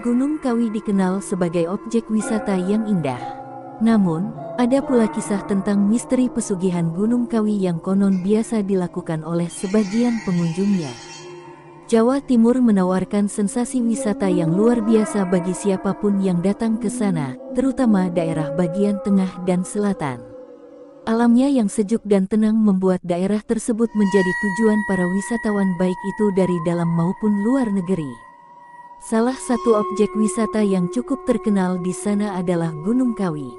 Gunung Kawi dikenal sebagai objek wisata yang indah. Namun, ada pula kisah tentang misteri pesugihan Gunung Kawi yang konon biasa dilakukan oleh sebagian pengunjungnya. Jawa Timur menawarkan sensasi wisata yang luar biasa bagi siapapun yang datang ke sana, terutama daerah bagian tengah dan selatan. Alamnya yang sejuk dan tenang membuat daerah tersebut menjadi tujuan para wisatawan baik itu dari dalam maupun luar negeri. Salah satu objek wisata yang cukup terkenal di sana adalah Gunung Kawi.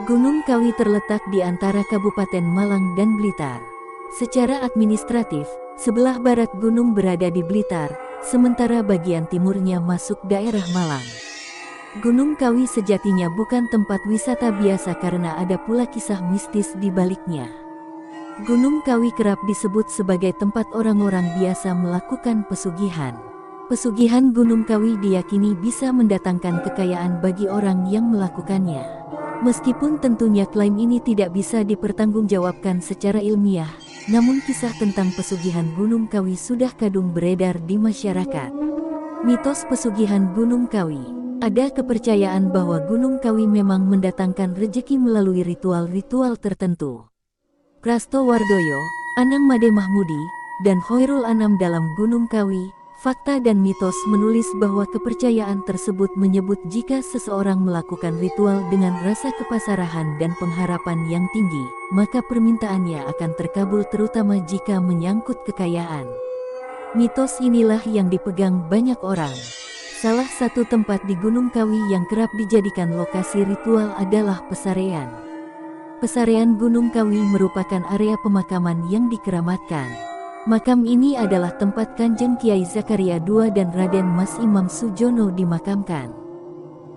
Gunung Kawi terletak di antara Kabupaten Malang dan Blitar. Secara administratif, sebelah barat gunung berada di Blitar, sementara bagian timurnya masuk daerah Malang. Gunung Kawi sejatinya bukan tempat wisata biasa karena ada pula kisah mistis di baliknya. Gunung Kawi kerap disebut sebagai tempat orang-orang biasa melakukan pesugihan. Pesugihan Gunung Kawi diyakini bisa mendatangkan kekayaan bagi orang yang melakukannya. Meskipun tentunya klaim ini tidak bisa dipertanggungjawabkan secara ilmiah, namun kisah tentang pesugihan Gunung Kawi sudah kadung beredar di masyarakat. Mitos pesugihan Gunung Kawi. Ada kepercayaan bahwa Gunung Kawi memang mendatangkan rezeki melalui ritual-ritual tertentu. Prasto Wardoyo, Anang Made Mahmudi, dan Hoirul Anam dalam Gunung Kawi, Fakta dan Mitos menulis bahwa kepercayaan tersebut menyebut jika seseorang melakukan ritual dengan rasa kepasrahan dan pengharapan yang tinggi, maka permintaannya akan terkabul terutama jika menyangkut kekayaan. Mitos inilah yang dipegang banyak orang. Salah satu tempat di Gunung Kawi yang kerap dijadikan lokasi ritual adalah Pesarean. Pesarean Gunung Kawi merupakan area pemakaman yang dikeramatkan. Makam ini adalah tempat Kanjeng Kiai Zakaria II dan Raden Mas Imam Sujono dimakamkan.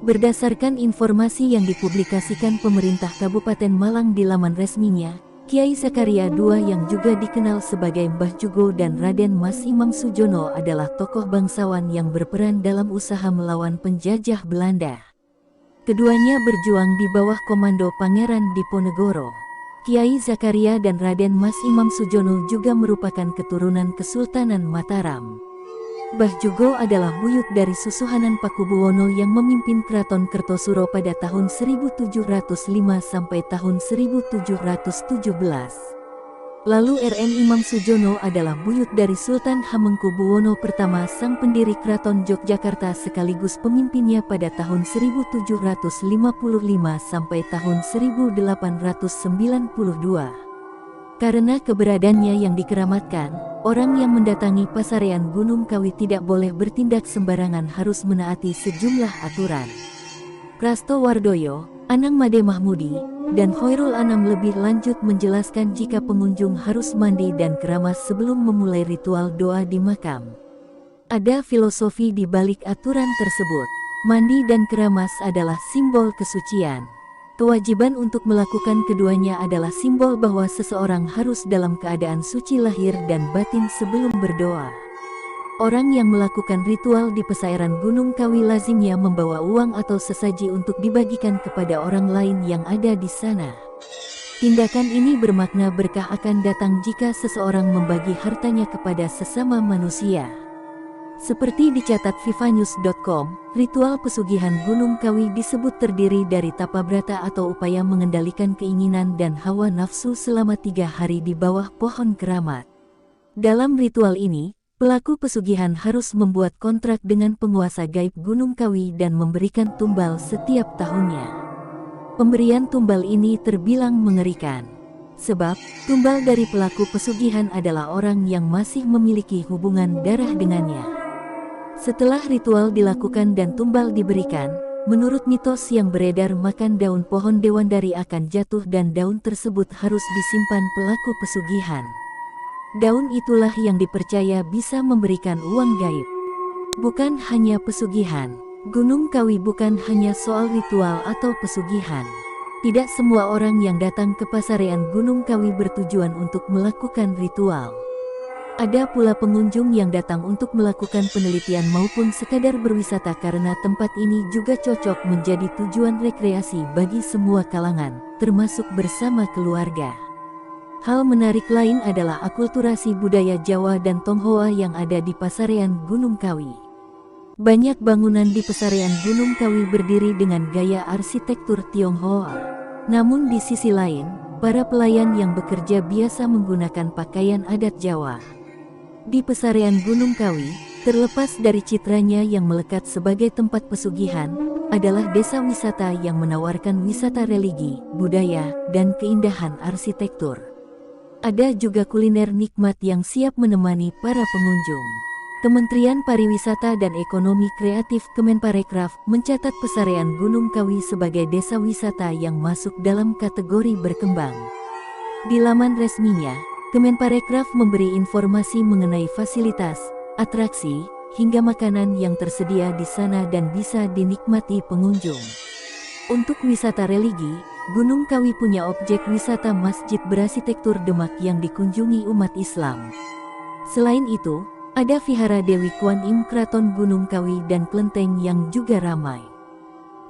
Berdasarkan informasi yang dipublikasikan pemerintah Kabupaten Malang di laman resminya, Kiai Zakaria II yang juga dikenal sebagai Mbah Jugo dan Raden Mas Imam Sujono adalah tokoh bangsawan yang berperan dalam usaha melawan penjajah Belanda. Keduanya berjuang di bawah komando Pangeran Diponegoro. Kiai Zakaria dan Raden Mas Imam Sujono juga merupakan keturunan Kesultanan Mataram. Mbah Jugo adalah buyut dari susuhanan Pakubuwono yang memimpin Keraton Kertosuro pada tahun 1705 sampai tahun 1717. Lalu R.M. Imam Sujono adalah buyut dari Sultan Hamengkubuwono I sang pendiri Keraton Yogyakarta sekaligus pemimpinnya pada tahun 1755 sampai tahun 1892. Karena keberadaannya yang dikeramatkan, orang yang mendatangi Pesarean Gunung Kawi tidak boleh bertindak sembarangan, harus menaati sejumlah aturan. Prasto Wardoyo, Anang Made Mahmudi, dan Hoirul Anam lebih lanjut menjelaskan jika pengunjung harus mandi dan keramas sebelum memulai ritual doa di makam. Ada filosofi di balik aturan tersebut. Mandi dan keramas adalah simbol kesucian. Kewajiban untuk melakukan keduanya adalah simbol bahwa seseorang harus dalam keadaan suci lahir dan batin sebelum berdoa. Orang yang melakukan ritual di Pesarean Gunung Kawi lazimnya membawa uang atau sesaji untuk dibagikan kepada orang lain yang ada di sana. Tindakan ini bermakna berkah akan datang jika seseorang membagi hartanya kepada sesama manusia. Seperti dicatat vivanews.com, ritual pesugihan Gunung Kawi disebut terdiri dari tapabrata atau upaya mengendalikan keinginan dan hawa nafsu selama 3 hari di bawah pohon keramat. Dalam ritual ini, pelaku pesugihan harus membuat kontrak dengan penguasa gaib Gunung Kawi dan memberikan tumbal setiap tahunnya. Pemberian tumbal ini terbilang mengerikan. Sebab, tumbal dari pelaku pesugihan adalah orang yang masih memiliki hubungan darah dengannya. Setelah ritual dilakukan dan tumbal diberikan, menurut mitos yang beredar makan daun pohon dewandari akan jatuh dan daun tersebut harus disimpan pelaku pesugihan. Daun itulah yang dipercaya bisa memberikan uang gaib. Bukan hanya pesugihan, Gunung Kawi bukan hanya soal ritual atau pesugihan. Tidak semua orang yang datang ke Pesarean Gunung Kawi bertujuan untuk melakukan ritual. Ada pula pengunjung yang datang untuk melakukan penelitian maupun sekadar berwisata karena tempat ini juga cocok menjadi tujuan rekreasi bagi semua kalangan, termasuk bersama keluarga. Hal menarik lain adalah akulturasi budaya Jawa dan Tionghoa yang ada di Pesarean Gunung Kawi. Banyak bangunan di pesarean Gunung Kawi berdiri dengan gaya arsitektur Tionghoa. Namun di sisi lain, para pelayan yang bekerja biasa menggunakan pakaian adat Jawa. Di pesarean Gunung Kawi, terlepas dari citranya yang melekat sebagai tempat pesugihan, adalah desa wisata yang menawarkan wisata religi, budaya, dan keindahan arsitektur. Ada juga kuliner nikmat yang siap menemani para pengunjung. Kementerian Pariwisata dan Ekonomi Kreatif Kemenparekraf mencatat pesarean Gunung Kawi sebagai desa wisata yang masuk dalam kategori berkembang. Di laman resminya, Kemenparekraf memberi informasi mengenai fasilitas, atraksi, hingga makanan yang tersedia di sana dan bisa dinikmati pengunjung. Untuk wisata religi, Gunung Kawi punya objek wisata masjid berarsitektur Demak yang dikunjungi umat Islam. Selain itu, ada Vihara Dewi Kuan Im Kraton Gunung Kawi dan kelenteng yang juga ramai.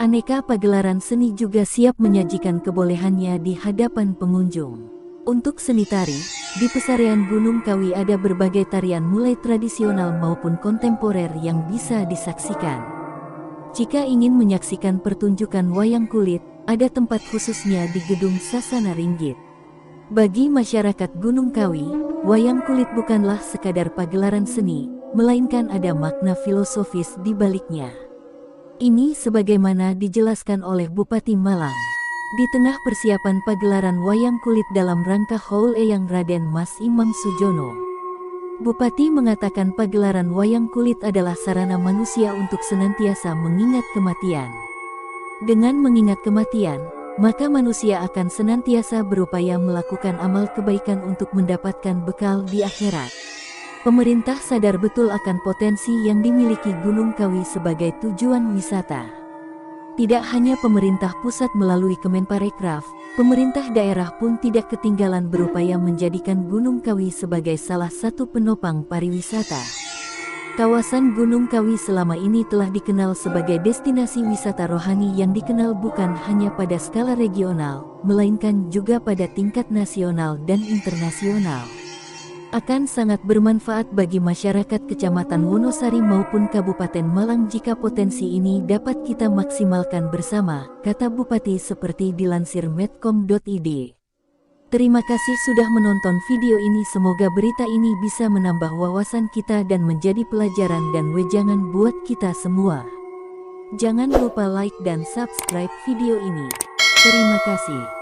Aneka pagelaran seni juga siap menyajikan kebolehannya di hadapan pengunjung. Untuk seni tari, di pesarean Gunung Kawi ada berbagai tarian mulai tradisional maupun kontemporer yang bisa disaksikan. Jika ingin menyaksikan pertunjukan wayang kulit, ada tempat khususnya di Gedung Sasana Ringgit. Bagi masyarakat Gunung Kawi, wayang kulit bukanlah sekadar pagelaran seni, melainkan ada makna filosofis di baliknya. Ini sebagaimana dijelaskan oleh Bupati Malang. Di tengah persiapan pagelaran wayang kulit dalam rangka Haul Eyang Raden Mas Imam Sujono, Bupati mengatakan pagelaran wayang kulit adalah sarana manusia untuk senantiasa mengingat kematian. Dengan mengingat kematian, maka manusia akan senantiasa berupaya melakukan amal kebaikan untuk mendapatkan bekal di akhirat. Pemerintah sadar betul akan potensi yang dimiliki Gunung Kawi sebagai tujuan wisata. Tidak hanya pemerintah pusat melalui Kemenparekraf, pemerintah daerah pun tidak ketinggalan berupaya menjadikan Gunung Kawi sebagai salah satu penopang pariwisata. Kawasan Gunung Kawi selama ini telah dikenal sebagai destinasi wisata rohani yang dikenal bukan hanya pada skala regional, melainkan juga pada tingkat nasional dan internasional. Akan sangat bermanfaat bagi masyarakat Kecamatan Wonosari maupun Kabupaten Malang jika potensi ini dapat kita maksimalkan bersama, kata Bupati seperti dilansir medcom.id. Terima kasih sudah menonton video ini, semoga berita ini bisa menambah wawasan kita dan menjadi pelajaran dan wejangan buat kita semua. Jangan lupa like dan subscribe video ini. Terima kasih.